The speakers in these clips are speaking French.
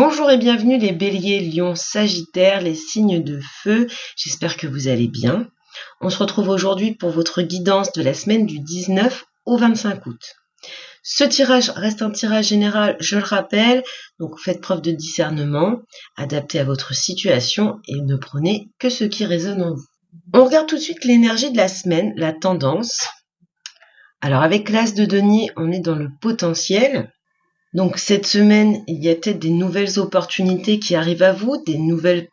Bonjour et bienvenue les béliers, lions, sagittaires, les signes de feu, j'espère que vous allez bien. On se retrouve aujourd'hui pour votre guidance de la semaine du 19 au 25 août. Ce tirage reste un tirage général, je le rappelle, donc faites preuve de discernement, adaptez à votre situation et ne prenez que ce qui résonne en vous. On regarde tout de suite l'énergie de la semaine, la tendance. Alors avec l'as de denier, on est dans le potentiel. Donc cette semaine, il y a peut-être des nouvelles opportunités qui arrivent à vous, des nouvelles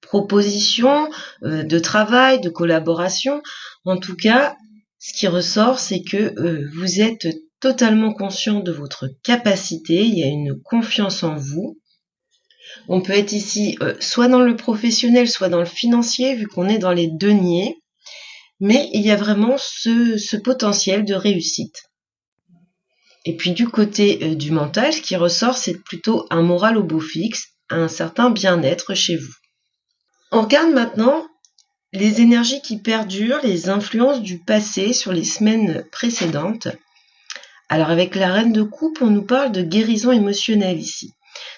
propositions de travail, de collaboration. En tout cas, ce qui ressort, c'est que vous êtes totalement conscient de votre capacité, il y a une confiance en vous. On peut être ici soit dans le professionnel, soit dans le financier, vu qu'on est dans les deniers, mais il y a vraiment ce potentiel de réussite. Et puis du côté du mental, ce qui ressort, c'est plutôt un moral au beau fixe, un certain bien-être chez vous. On regarde maintenant les énergies qui perdurent, les influences du passé sur les semaines précédentes. Alors avec la reine de coupe, on nous parle de guérison émotionnelle ici.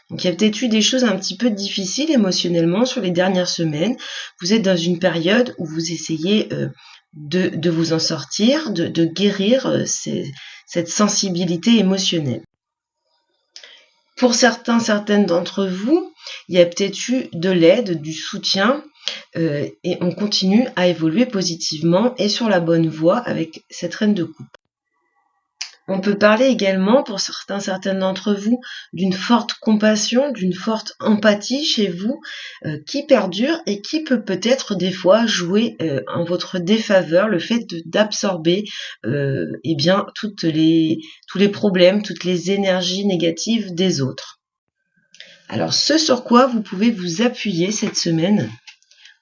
Donc il y a peut-être eu des choses un petit peu difficiles émotionnellement sur les dernières semaines. Vous êtes dans une période où vous essayez de vous en sortir, de guérir cette sensibilité émotionnelle. Pour certaines d'entre vous, il y a peut-être eu de l'aide, du soutien, et on continue à évoluer positivement et sur la bonne voie avec cette reine de coupe. On peut parler également, pour certaines d'entre vous, d'une forte compassion, d'une forte empathie chez vous qui perdure et qui peut peut-être des fois jouer en votre défaveur, le fait d'absorber tous les problèmes, toutes les énergies négatives des autres. Alors ce sur quoi vous pouvez vous appuyer cette semaine,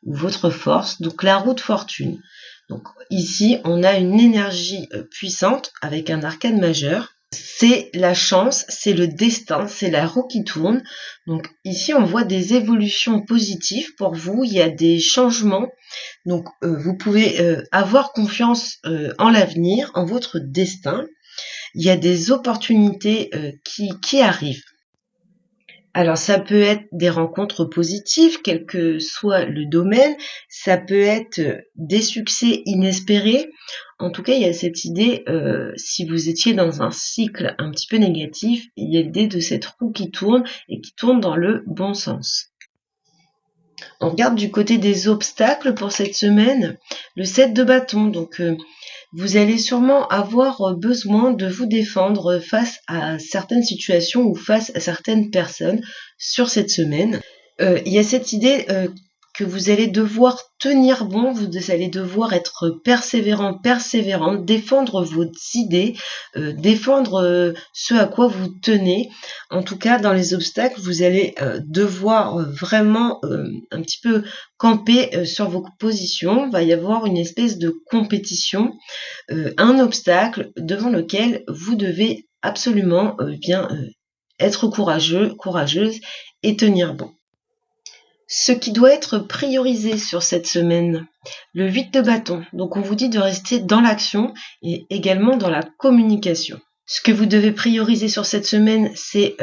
ou votre force, donc la roue de fortune. Donc ici, on a une énergie puissante avec un arcane majeur. C'est la chance, c'est le destin, c'est la roue qui tourne. Donc ici, on voit des évolutions positives pour vous. Il y a des changements. Donc vous pouvez avoir confiance en l'avenir, en votre destin. Il y a des opportunités qui arrivent. Alors ça peut être des rencontres positives, quel que soit le domaine, ça peut être des succès inespérés. En tout cas, il y a cette idée, si vous étiez dans un cycle un petit peu négatif, il y a l'idée de cette roue qui tourne et qui tourne dans le bon sens. On regarde du côté des obstacles pour cette semaine, le 7 de bâton, donc vous allez sûrement avoir besoin de vous défendre face à certaines situations ou face à certaines personnes sur cette semaine. Il y a cette idée que vous allez devoir tenir bon, vous allez devoir être persévérante, défendre vos idées, défendre ce à quoi vous tenez. En tout cas, dans les obstacles, vous allez devoir vraiment un petit peu camper sur vos positions. Il va y avoir une espèce de compétition, un obstacle devant lequel vous devez absolument être courageuse et tenir bon. Ce qui doit être priorisé sur cette semaine, le 8 de bâton. Donc on vous dit de rester dans l'action et également dans la communication. Ce que vous devez prioriser sur cette semaine, c'est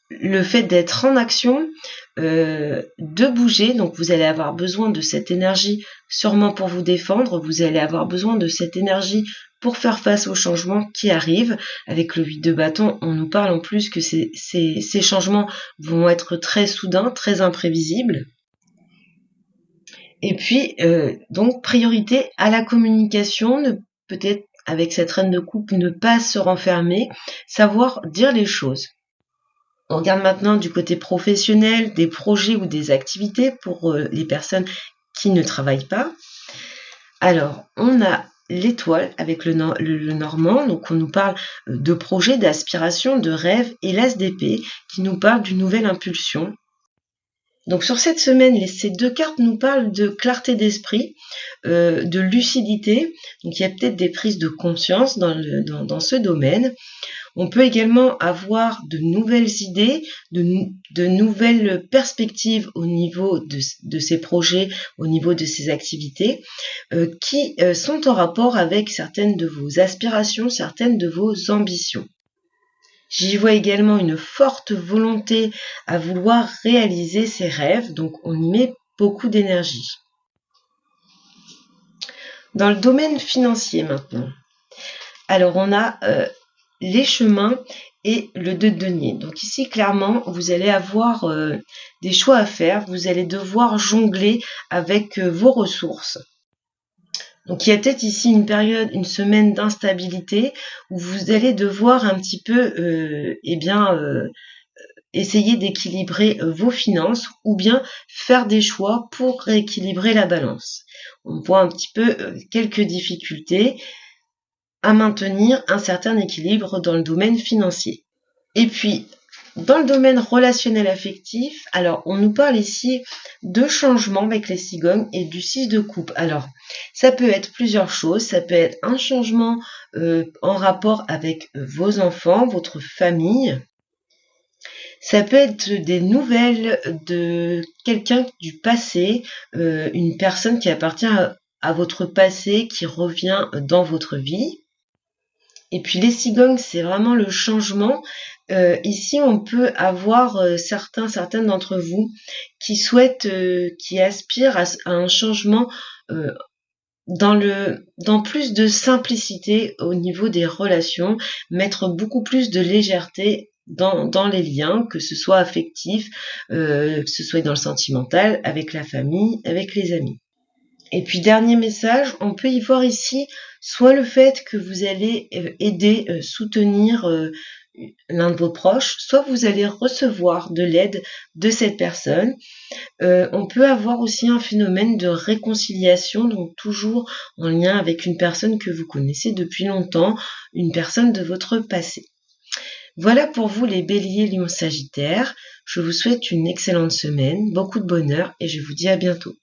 le fait d'être en action, de bouger. Donc vous allez avoir besoin de cette énergie sûrement pour vous défendre. Vous allez avoir besoin de cette énergie pour faire face aux changements qui arrivent. Avec le 8 de bâton, on nous parle en plus que ces changements vont être très soudains, très imprévisibles. Et puis, donc, priorité à la communication, peut-être avec cette reine de coupe, ne pas se renfermer, savoir dire les choses. On regarde maintenant du côté professionnel, des projets ou des activités pour les personnes qui ne travaillent pas. Alors, on a l'étoile avec le normand, donc on nous parle de projets, d'aspirations, de rêves, et l'as d'épée qui nous parle d'une nouvelle impulsion. Donc sur cette semaine, ces deux cartes nous parlent de clarté d'esprit, de lucidité, donc il y a peut-être des prises de conscience dans ce domaine. On peut également avoir de nouvelles idées, de nouvelles perspectives au niveau de ces projets, au niveau de ces activités, qui sont en rapport avec certaines de vos aspirations, certaines de vos ambitions. J'y vois également une forte volonté à vouloir réaliser ses rêves, donc on y met beaucoup d'énergie. Dans le domaine financier maintenant, alors on a les chemins et le 2 de denier. Donc ici, clairement, vous allez avoir des choix à faire. Vous allez devoir jongler avec vos ressources. Donc il y a peut-être ici une période, une semaine d'instabilité où vous allez devoir un petit peu essayer d'équilibrer vos finances ou bien faire des choix pour rééquilibrer la balance. On voit un petit peu quelques difficultés à maintenir un certain équilibre dans le domaine financier. Et puis, dans le domaine relationnel affectif, alors on nous parle ici de changements avec les cigognes et du 6 de coupe. Alors, ça peut être plusieurs choses. Ça peut être un changement en rapport avec vos enfants, votre famille. Ça peut être des nouvelles de quelqu'un du passé, une personne qui appartient à votre passé, qui revient dans votre vie. Et puis les cigognes, c'est vraiment le changement. Ici, on peut avoir certaines d'entre vous qui souhaitent, qui aspirent à un changement dans plus de simplicité au niveau des relations, mettre beaucoup plus de légèreté dans les liens, que ce soit affectif, que ce soit dans le sentimental, avec la famille, avec les amis. Et puis dernier message, on peut y voir ici soit le fait que vous allez aider, soutenir l'un de vos proches, soit vous allez recevoir de l'aide de cette personne. On peut avoir aussi un phénomène de réconciliation, donc toujours en lien avec une personne que vous connaissez depuis longtemps, une personne de votre passé. Voilà pour vous les béliers, lions, sagittaires. Je vous souhaite une excellente semaine, beaucoup de bonheur et je vous dis à bientôt.